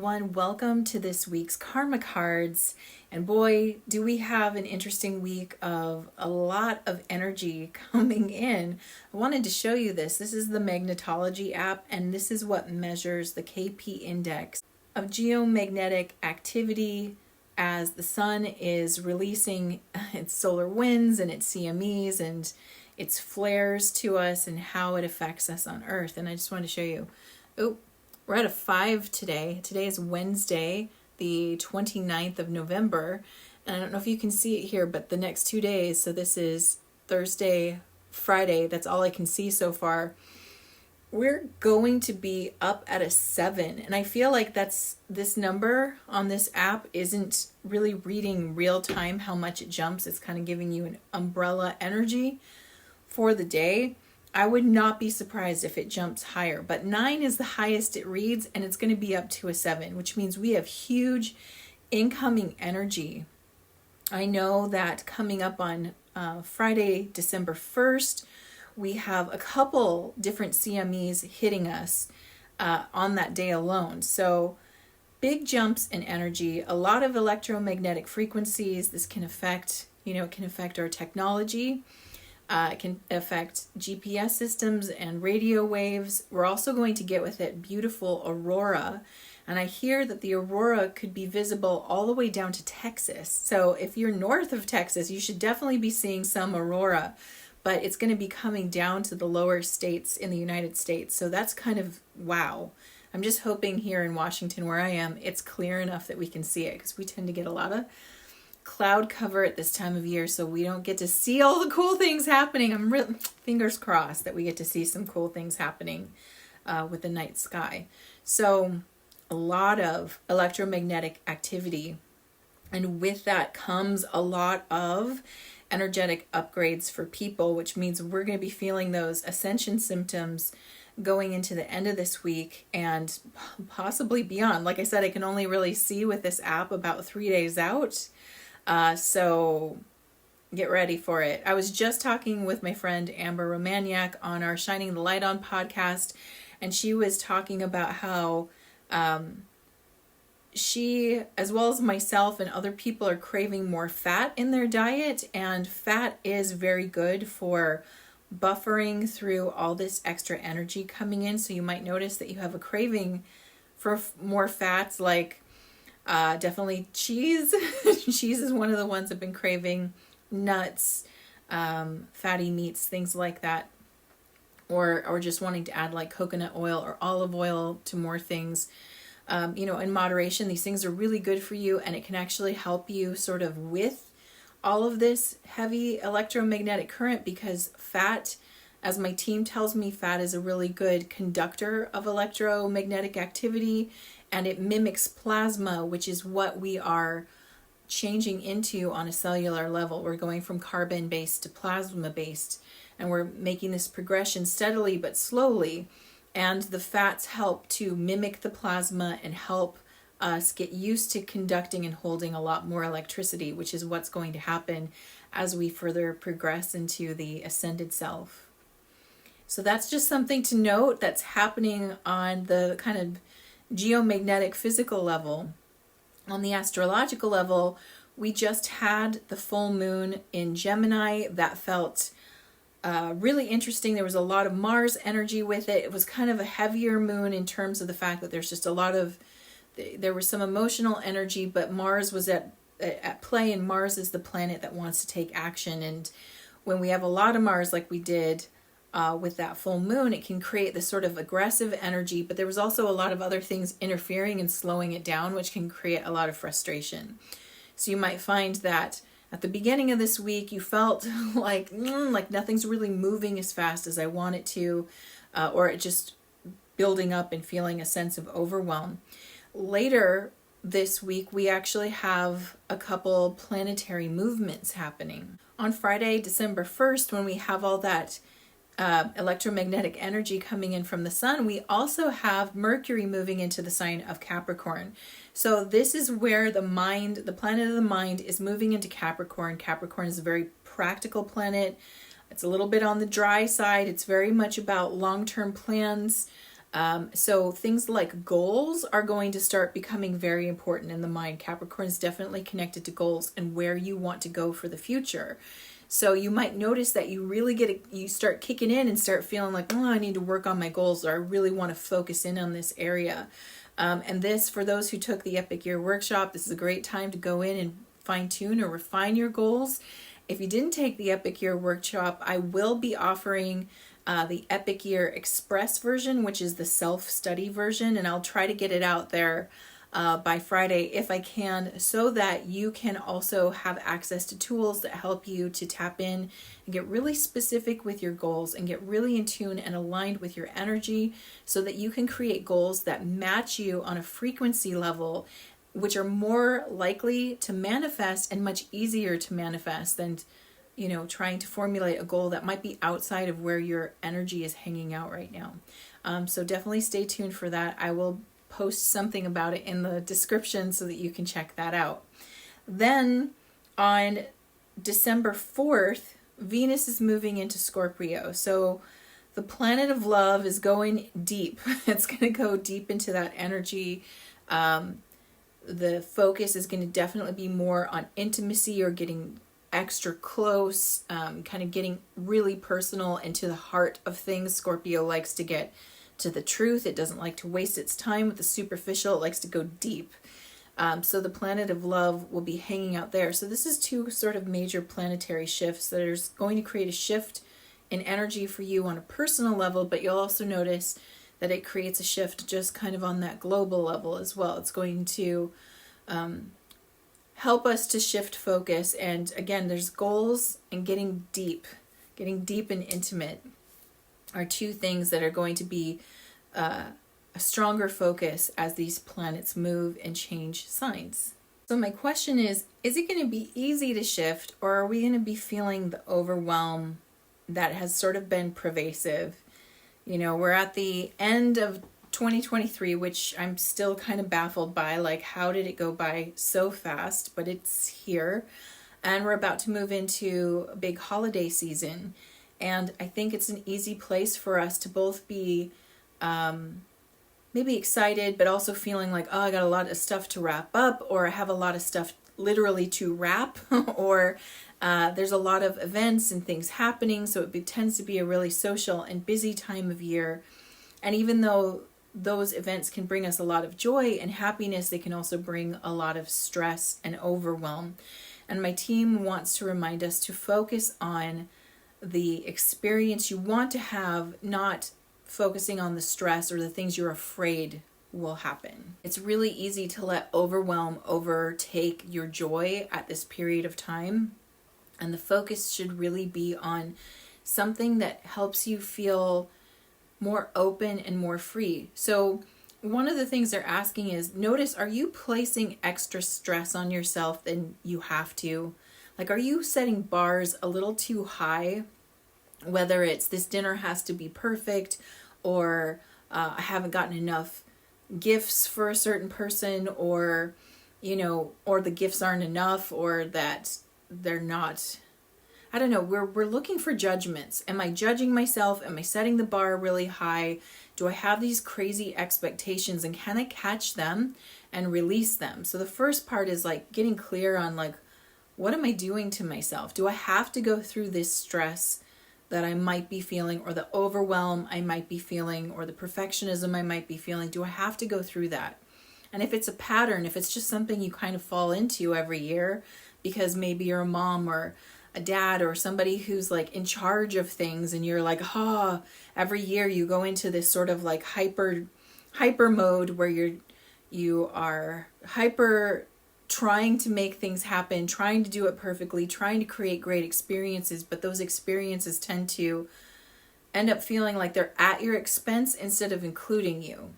everyone. Welcome to this week's Karma Cards. And boy, do we have an interesting week of a lot of energy coming in. I wanted to show you this. This is the Magnetology app, and this is what measures the KP index of geomagnetic activity as the sun is releasing its solar winds and its CMEs and its flares to us and how it affects us on Earth. And I just wanted to show you. Oh, we're at a 5 today. Today is Wednesday, the 29th of November. And I don't know if you can see it here, but the next 2 days, so this is Thursday, Friday, that's all I can see so far. We're going to be up at a 7. And I feel like this number on this app isn't really reading real time how much it jumps. It's kind of giving you an umbrella energy for the day. I would not be surprised if it jumps higher, but 9 is the highest it reads, and it's going to be up to a 7, which means we have huge incoming energy. I know that coming up on Friday, December 1st, we have a couple different CMEs hitting us on that day alone. So big jumps in energy, a lot of electromagnetic frequencies. This can affect, it can affect our technology. It can affect GPS systems and radio waves. We're also going to get with it beautiful aurora. And I hear that the aurora could be visible all the way down to Texas. So if you're north of Texas, you should definitely be seeing some aurora. But it's going to be coming down to the lower states in the United States. So that's kind of wow. I'm just hoping here in Washington where I am, it's clear enough that we can see it, because we tend to get a lot of cloud cover at this time of year, so we don't get to see all the cool things happening. I'm really fingers crossed that we get to see some cool things happening with the night sky. So a lot of electromagnetic activity, and with that comes a lot of energetic upgrades for people, which means we're going to be feeling those ascension symptoms going into the end of this week and possibly beyond. Like I said, I can only really see with this app about 3 days out. So get ready for it. I was just talking with my friend Amber Romaniak on our Shining the Light On podcast, and she was talking about how she, as well as myself and other people, are craving more fat in their diet, and fat is very good for buffering through all this extra energy coming in. So you might notice that you have a craving for more fats, like definitely cheese. Cheese is one of the ones I've been craving. Nuts, fatty meats, things like that. Or just wanting to add like coconut oil or olive oil to more things. In moderation, these things are really good for you, and it can actually help you sort of with all of this heavy electromagnetic current, because fat, as my team tells me, fat is a really good conductor of electromagnetic activity, and it mimics plasma, which is what we are changing into on a cellular level. We're going from carbon-based to plasma-based, and we're making this progression steadily but slowly, and the fats help to mimic the plasma and help us get used to conducting and holding a lot more electricity, which is what's going to happen as we further progress into the ascended self. So that's just something to note that's happening on the kind of geomagnetic physical level. On the astrological level, we just had the full moon in Gemini. That felt really interesting. There was a lot of Mars energy with it. It was kind of a heavier moon in terms of the fact that there's just a lot of, there was some emotional energy, but Mars was at play, and Mars is the planet that wants to take action. And when we have a lot of Mars like we did with that full moon, it can create this sort of aggressive energy, but there was also a lot of other things interfering and slowing it down, which can create a lot of frustration. So you might find that at the beginning of this week, you felt like nothing's really moving as fast as I want it to, or it just building up and feeling a sense of overwhelm. Later this week, we actually have a couple planetary movements happening. On Friday, December 1st, when we have all that electromagnetic energy coming in from the sun, we also have Mercury moving into the sign of Capricorn. So this is where the mind, the planet of the mind, is moving into Capricorn. Capricorn is a very practical planet. It's a little bit on the dry side. It's very much about long-term plans, So things like goals are going to start becoming very important in the mind. Capricorn is definitely connected to goals and where you want to go for the future. So you might notice that you really you start kicking in and start feeling like, oh, I need to work on my goals, or I really want to focus in on this area. And this, for those who took the Epic Year Workshop, this is a great time to go in and fine tune or refine your goals. If you didn't take the Epic Year Workshop, I will be offering the Epic Year Express version, which is the self-study version, and I'll try to get it out there by Friday if I can, so that you can also have access to tools that help you to tap in and get really specific with your goals and get really in tune and aligned with your energy, so that you can create goals that match you on a frequency level, which are more likely to manifest and much easier to manifest than trying to formulate a goal that might be outside of where your energy is hanging out right now. So definitely stay tuned for that. I will post something about it in the description so that you can check that out. Then on December 4th, Venus is moving into Scorpio. So the planet of love is going deep. It's going to go deep into that energy. The focus is going to definitely be more on intimacy or getting extra close, kind of getting really personal and to the heart of things. Scorpio likes to get to the truth. It doesn't like to waste its time with the superficial. It likes to go deep. So the planet of love will be hanging out there. So this is two sort of major planetary shifts that are going to create a shift in energy for you on a personal level, but you'll also notice that it creates a shift just kind of on that global level as well. It's going to help us to shift focus. And again, there's goals and getting deep and intimate are two things that are going to be a stronger focus as these planets move and change signs. So my question is it going to be easy to shift, or are we going to be feeling the overwhelm that has sort of been pervasive? We're at the end of 2023, which I'm still kind of baffled by, like, how did it go by so fast? But it's here, and we're about to move into a big holiday season. And I think it's an easy place for us to both be maybe excited, but also feeling like, oh, I got a lot of stuff to wrap up, or I have a lot of stuff literally to wrap, or there's a lot of events and things happening. So it tends to be a really social and busy time of year. And even though those events can bring us a lot of joy and happiness, they can also bring a lot of stress and overwhelm. And my team wants to remind us to focus on the experience you want to have, not focusing on the stress or the things you're afraid will happen. It's really easy to let overwhelm overtake your joy at this period of time. And the focus should really be on something that helps you feel more open and more free. So one of the things they're asking is, notice, are you placing extra stress on yourself than you have to? Like, are you setting bars a little too high? Whether it's this dinner has to be perfect, or I haven't gotten enough gifts for a certain person, or, or the gifts aren't enough, or that they're not, I don't know, we're looking for judgments. Am I judging myself? Am I setting the bar really high? Do I have these crazy expectations, and can I catch them and release them? So the first part is like getting clear on, like, what am I doing to myself? Do I have to go through this stress that I might be feeling, or the overwhelm I might be feeling, or the perfectionism I might be feeling? Do I have to go through that? And if it's a pattern, if it's just something you kind of fall into every year because maybe you're a mom or a dad or somebody who's like in charge of things, and you're like, every year you go into this sort of like hyper mode where you are hyper trying to make things happen, trying to do it perfectly, trying to create great experiences, but those experiences tend to end up feeling like they're at your expense instead of including you.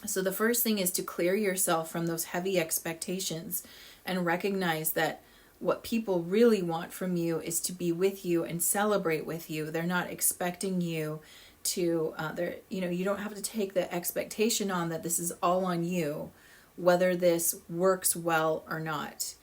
So the first thing is to clear yourself from those heavy expectations and recognize that what people really want from you is to be with you and celebrate with you. They're not expecting you to, you don't have to take the expectation on that this is all on you, whether this works well or not.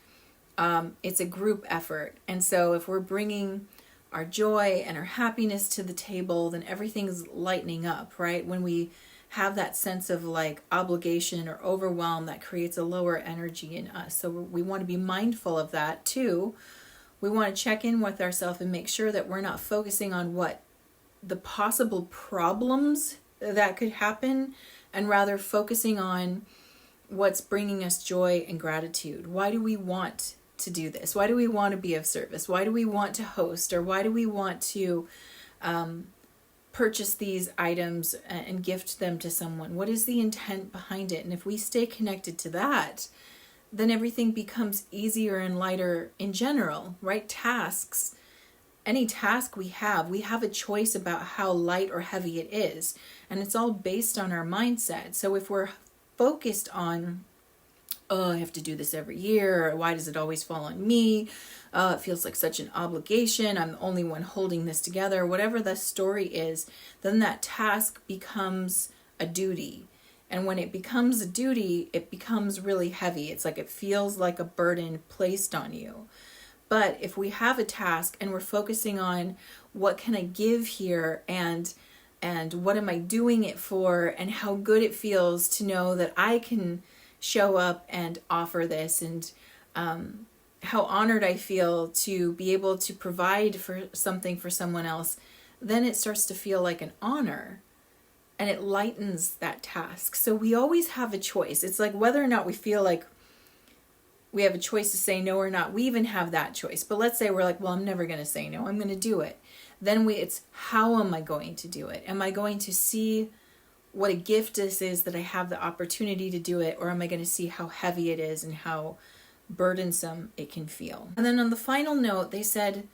It's a group effort. And so if we're bringing our joy and our happiness to the table, then everything's lightening up, right? When we have that sense of like obligation or overwhelm that creates a lower energy in us. So we want to be mindful of that too. We want to check in with ourselves and make sure that we're not focusing on what the possible problems that could happen, and rather focusing on what's bringing us joy and gratitude. Why do we want to do this? Why do we want to be of service? Why do we want to host? Or why do we want to purchase these items and gift them to someone? What is the intent behind it? And if we stay connected to that, then everything becomes easier and lighter in general, right? Tasks, any task we have a choice about how light or heavy it is. And it's all based on our mindset. So if we're focused on, oh, I have to do this every year, or why does it always fall on me? It feels like such an obligation. I'm the only one holding this together. Whatever the story is, then that task becomes a duty. And when it becomes a duty, it becomes really heavy. It's like it feels like a burden placed on you. But if we have a task and we're focusing on what can I give here, and what am I doing it for, and how good it feels to know that I can show up and offer this, and how honored I feel to be able to provide for something for someone else, then it starts to feel like an honor, and it lightens that task. So we always have a choice. It's like whether or not we feel like we have a choice to say no or not, we even have that choice. But let's say we're like, well, I'm never going to say no, I'm going to do it. Then it's how am I going to do it? Am I going to see what a gift this is that I have the opportunity to do it, or am I going to see how heavy it is and how burdensome it can feel? And then on the final note, they said,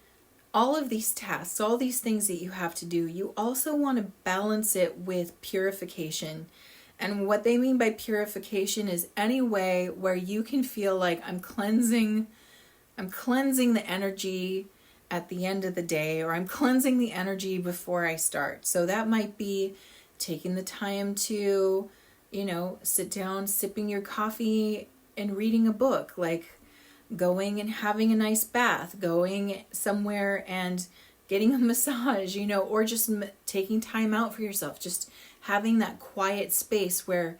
all of these tasks, all these things that you have to do, you also want to balance it with purification. And what they mean by purification is any way where you can feel like I'm cleansing the energy at the end of the day, or I'm cleansing the energy before I start. So that might be taking the time to, sit down, sipping your coffee and reading a book, like going and having a nice bath, going somewhere and getting a massage, or just taking time out for yourself, just having that quiet space where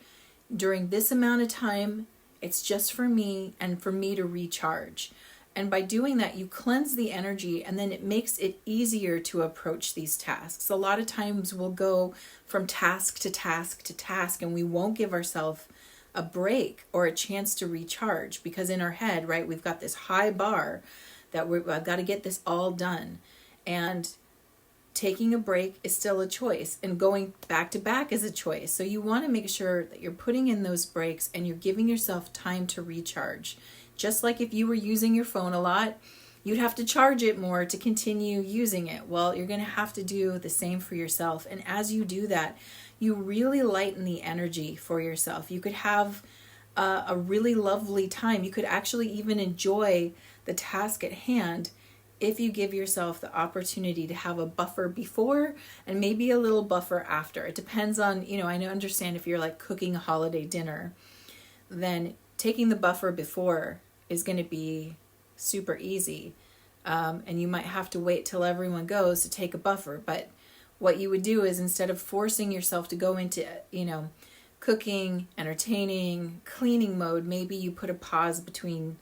during this amount of time, it's just for me and for me to recharge. And by doing that, you cleanse the energy, and then it makes it easier to approach these tasks. A lot of times we'll go from task to task to task, and we won't give ourselves a break or a chance to recharge, because in our head, right, we've got this high bar that I've got to get this all done. And taking a break is still a choice, and going back to back is a choice. So you want to make sure that you're putting in those breaks and you're giving yourself time to recharge. Just like if you were using your phone a lot, you'd have to charge it more to continue using it. Well, you're going to have to do the same for yourself. And as you do that, you really lighten the energy for yourself. You could have a really lovely time. You could actually even enjoy the task at hand if you give yourself the opportunity to have a buffer before and maybe a little buffer after. It depends on, I understand if you're like cooking a holiday dinner, then taking the buffer before is going to be super easy. And you might have to wait till everyone goes to take a buffer. But what you would do is, instead of forcing yourself to go into, cooking, entertaining, cleaning mode, maybe you put a pause between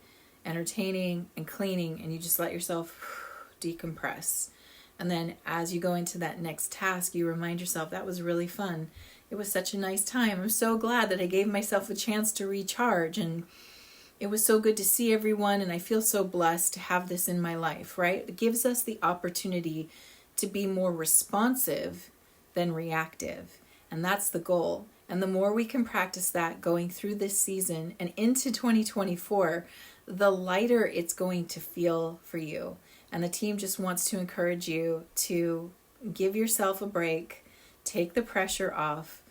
entertaining and cleaning, and you just let yourself decompress. And then as you go into that next task, you remind yourself, that was really fun. It was such a nice time. I'm so glad that I gave myself a chance to recharge, and it was so good to see everyone, and I feel so blessed to have this in my life, right? It gives us the opportunity to be more responsive than reactive, and that's the goal. And the more we can practice that going through this season and into 2024, the lighter it's going to feel for you. And the team just wants to encourage you to give yourself a break, take the pressure off,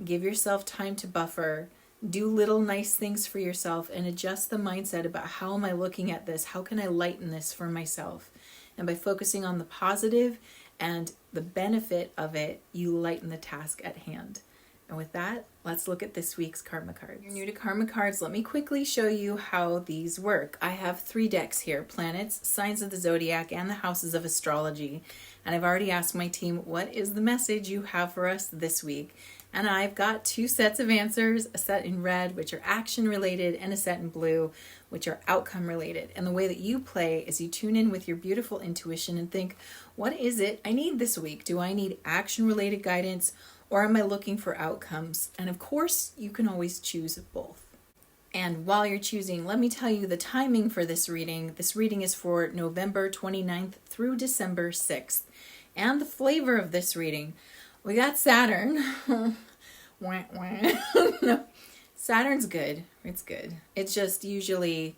give yourself time to buffer, do little nice things for yourself, and adjust the mindset about how am I looking at this? How can I lighten this for myself? And by focusing on the positive and the benefit of it, you lighten the task at hand. And with that, let's look at this week's karma cards. If you're new to karma cards, let me quickly show you how these work. I have 3 decks here: planets, signs of the zodiac, and the houses of astrology. And I've already asked my team, what is the message you have for us this week? And I've got two sets of answers, a set in red, which are action related, and a set in blue, which are outcome related. And the way that you play is you tune in with your beautiful intuition and think, what is it I need this week? Do I need action related guidance, or am I looking for outcomes? And of course, you can always choose both. And while you're choosing, let me tell you the timing for this reading. This reading is for November 29th through December 6th. And the flavor of this reading, we got Saturn. No, Saturn's good. It's good. It's just usually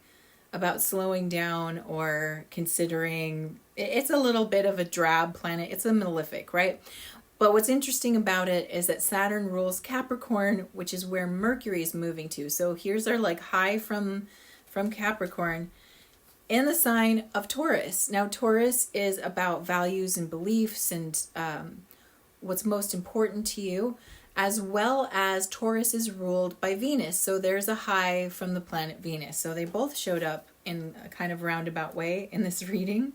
about slowing down or considering. It's a little bit of a drab planet. It's a malefic, right? But what's interesting about it is that Saturn rules Capricorn, which is where Mercury is moving to. So here's our high from Capricorn in the sign of Taurus. Now, Taurus is about values and beliefs and what's most important to you, as well as Taurus is ruled by Venus. So there's a high from the planet Venus. So they both showed up in a kind of roundabout way in this reading.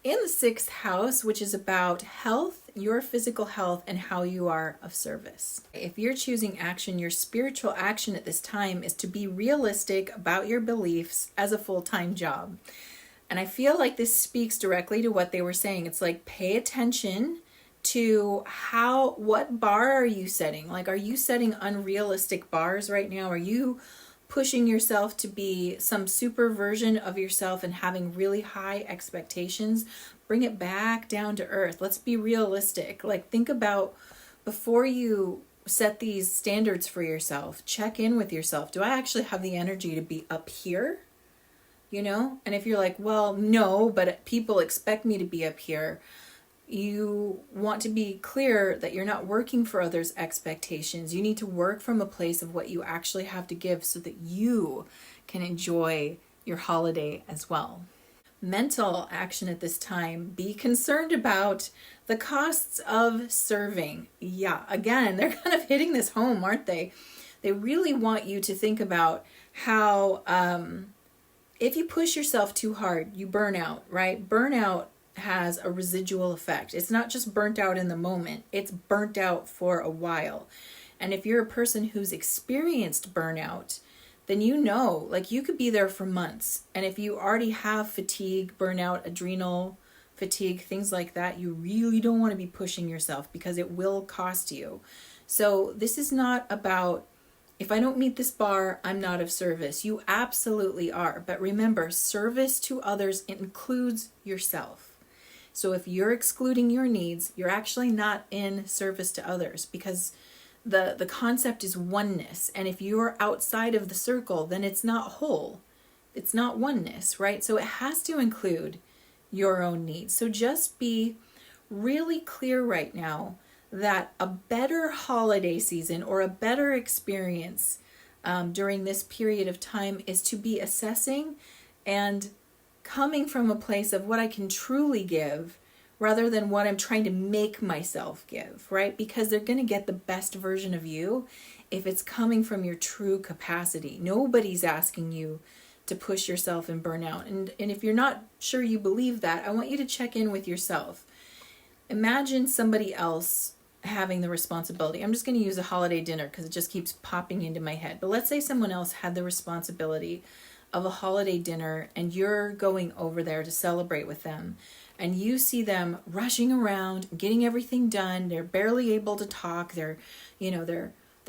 In the 6th house, which is about health, your physical health, and how you are of service. If you're choosing action, your spiritual action at this time is to be realistic about your beliefs as a full-time job. And I feel like this speaks directly to what they were saying. It's like, pay attention to what bar are you setting? Are you setting unrealistic bars right now? Are you pushing yourself to be some super version of yourself and having really high expectations? Bring it back down to earth. Let's be realistic. Think about, before you set these standards for yourself, check in with yourself. Do I actually have the energy to be up here? And if you're like, well, no, but people expect me to be up here, you want to be clear that you're not working for others' expectations. You need to work from a place of what you actually have to give so that you can enjoy your holiday as well. Mental action at this time, be concerned about the costs of serving. Yeah, again, they're kind of hitting this home, aren't they? They really want you to think about how if you push yourself too hard, you burn out, right? Burnout has a residual effect. It's not just burnt out in the moment, it's burnt out for a while. And if you're a person who's experienced burnout, then you could be there for months. And if you already have fatigue, burnout, adrenal fatigue, things like that, you really don't want to be pushing yourself because it will cost you. So this is not about, if I don't meet this bar, I'm not of service. You absolutely are. But remember, service to others includes yourself. So if you're excluding your needs, you're actually not in service to others, because the concept is oneness. And if you're outside of the circle, then it's not whole. It's not oneness, right? So it has to include your own needs. So just be really clear right now that a better holiday season or a better experience during this period of time is to be assessing and coming from a place of what I can truly give rather than what I'm trying to make myself give, right? Because they're going to get the best version of you if it's coming from your true capacity. Nobody's asking you to push yourself and burn out. And if you're not sure you believe that, I want you to check in with yourself. Imagine somebody else having the responsibility. I'm just going to use a holiday dinner because it just keeps popping into my head. But let's say someone else had the responsibility of a holiday dinner and you're going over there to celebrate with them, and you see them rushing around, getting everything done. They're barely able to talk. They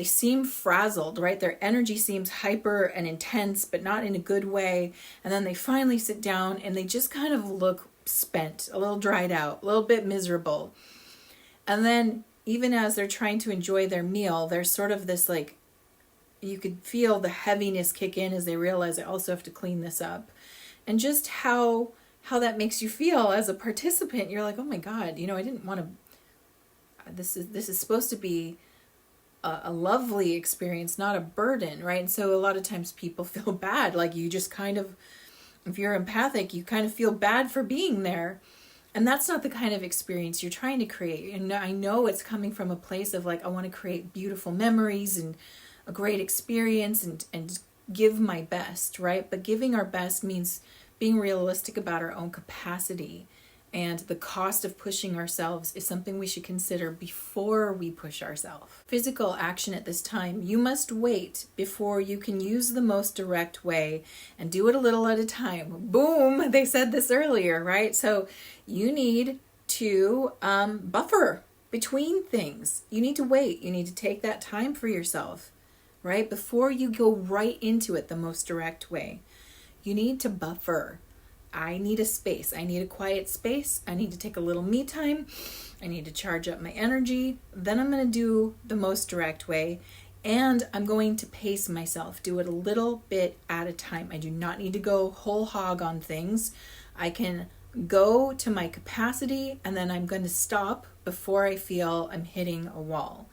seem frazzled, right? Their energy seems hyper and intense, but not in a good way. And then they finally sit down and they just kind of look spent, a little dried out, a little bit miserable. And then even as they're trying to enjoy their meal, there's sort of this you could feel the heaviness kick in as they realize I also have to clean this up. And just how that makes you feel as a participant. You're like, oh my God, I didn't want to, this is supposed to be a lovely experience, not a burden, right? And so a lot of times people feel bad. You just kind of, if you're empathic, you kind of feel bad for being there. And that's not the kind of experience you're trying to create. And I know it's coming from a place of I want to create beautiful memories and a great experience and give my best, right? But giving our best means being realistic about our own capacity And the cost of pushing ourselves is something we should consider before we push ourselves. Physical action at this time, you must wait before you can use the most direct way and do it a little at a time. Boom, they said this earlier, right? So you need to buffer between things. You need to wait. You need to take that time for yourself, right? Before you go right into it the most direct way. You need to buffer. I need a space. I need a quiet space. I need to take a little me time. I need to charge up my energy. Then I'm going to do the most direct way. And I'm going to pace myself. Do it a little bit at a time. I do not need to go whole hog on things. I can go to my capacity, and then I'm going to stop before I feel I'm hitting a wall.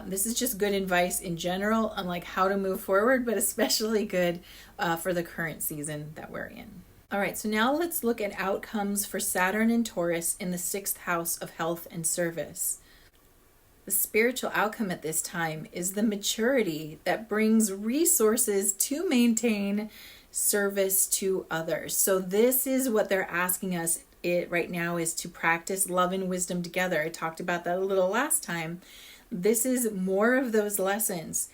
This is just good advice in general on like how to move forward, but especially good for the current season that we're in. All right, so now let's look at outcomes for Saturn and Taurus in the 6th house of health and service. The spiritual outcome at this time is the maturity that brings resources to maintain service to others. So this is what they're asking us right now, is to practice love and wisdom together. I talked about that a little last time. This is more of those lessons.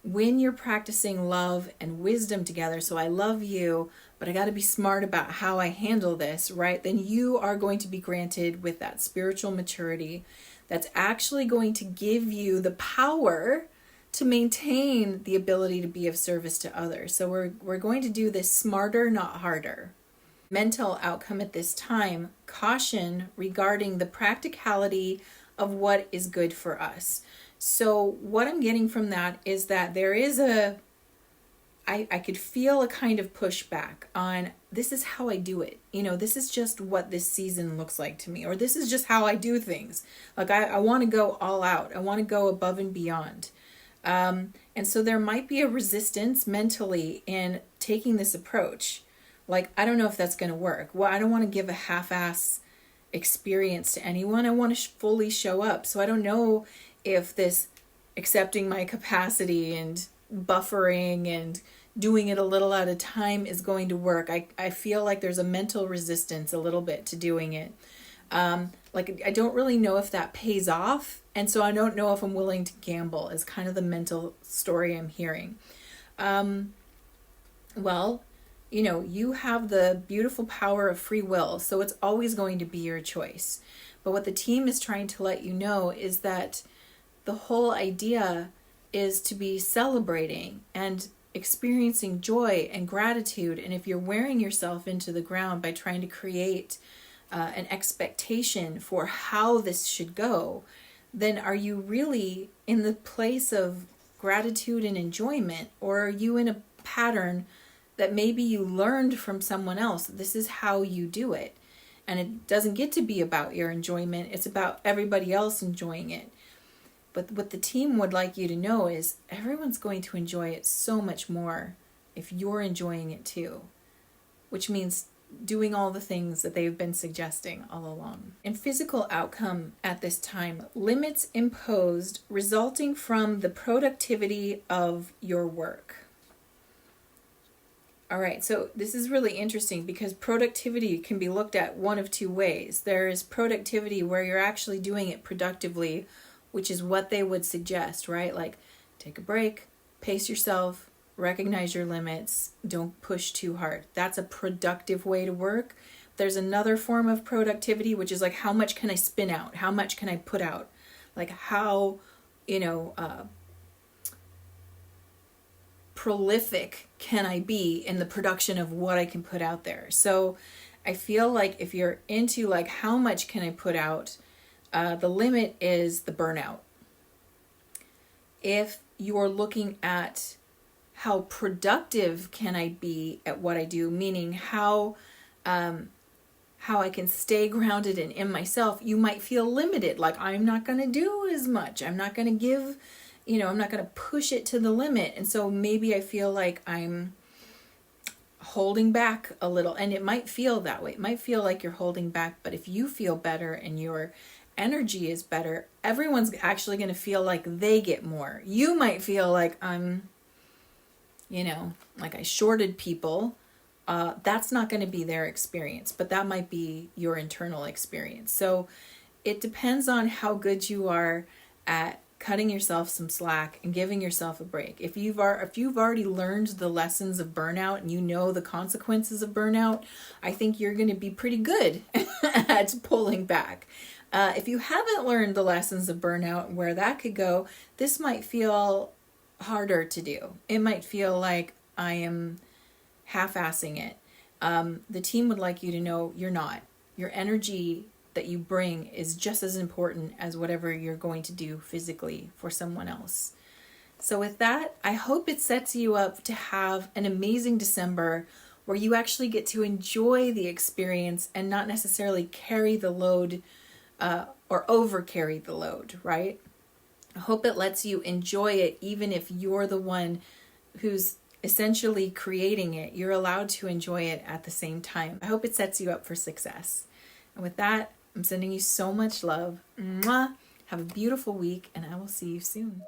When you're practicing love and wisdom together, so I love you, but I got to be smart about how I handle this, right? Then you are going to be granted with that spiritual maturity that's actually going to give you the power to maintain the ability to be of service to others. So we're going to do this smarter, not harder. Mental outcome at this time, caution regarding the practicality of what is good for us. So what I'm getting from that is that there is I could feel a kind of pushback on, this is how I do it. This is just what this season looks like to me, or this is just how I do things. Like I want to go all out. I want to go above and beyond. And so there might be a resistance mentally in taking this approach. Like, I don't know if that's going to work. Well, I don't want to give a half-ass experience to anyone. I want to fully show up. So I don't know if this accepting my capacity and buffering and doing it a little at a time is going to work. I feel like there's a mental resistance a little bit to doing it. Like, I don't really know if that pays off. And so I don't know if I'm willing to gamble, is kind of the mental story I'm hearing. Well, you have the beautiful power of free will, so it's always going to be your choice. But what the team is trying to let you know is that the whole idea is to be celebrating and experiencing joy and gratitude. And if you're wearing yourself into the ground by trying to create an expectation for how this should go, then are you really in the place of gratitude and enjoyment? Or are you in a pattern that maybe you learned from someone else? This is how you do it. And it doesn't get to be about your enjoyment. It's about everybody else enjoying it. But what the team would like you to know is everyone's going to enjoy it so much more if you're enjoying it too, which means doing all the things that they've been suggesting all along. And physical outcome at this time, limits imposed resulting from the productivity of your work. All right, so this is really interesting because productivity can be looked at one of two ways. There is productivity where you're actually doing it productively, which is what they would suggest, right? Like, take a break, pace yourself, recognize your limits, don't push too hard. That's a productive way to work. There's another form of productivity, which is like, how much can I spin out? How much can I put out? Like, how, prolific can I be in the production of what I can put out there? So I feel like if you're into like, how much can I put out? The limit is the burnout. If you're looking at how productive can I be at what I do, meaning how I can stay grounded and in myself, you might feel limited. Like, I'm not going to do as much. I'm not going to give, I'm not going to push it to the limit. And so maybe I feel like I'm holding back a little. And it might feel that way. It might feel like you're holding back. But if you feel better and your energy is better, everyone's actually going to feel like they get more. You might feel like I'm, like I shorted people, that's not going to be their experience, but that might be your internal experience. So it depends on how good you are at cutting yourself some slack and giving yourself a break. If you've already learned the lessons of burnout and you know the consequences of burnout, I think you're going to be pretty good at pulling back. If you haven't learned the lessons of burnout and where that could go, this might feel harder to do. It might feel like I am half-assing it. The team would like you to know you're not. Your energy that you bring is just as important as whatever you're going to do physically for someone else. So with that, I hope it sets you up to have an amazing December where you actually get to enjoy the experience and not necessarily carry the load or over carry the load, right? I hope it lets you enjoy it even if you're the one who's essentially creating it. You're allowed to enjoy it at the same time. I hope it sets you up for success. And with that, I'm sending you so much love. Mwah! Have a beautiful week, and I will see you soon.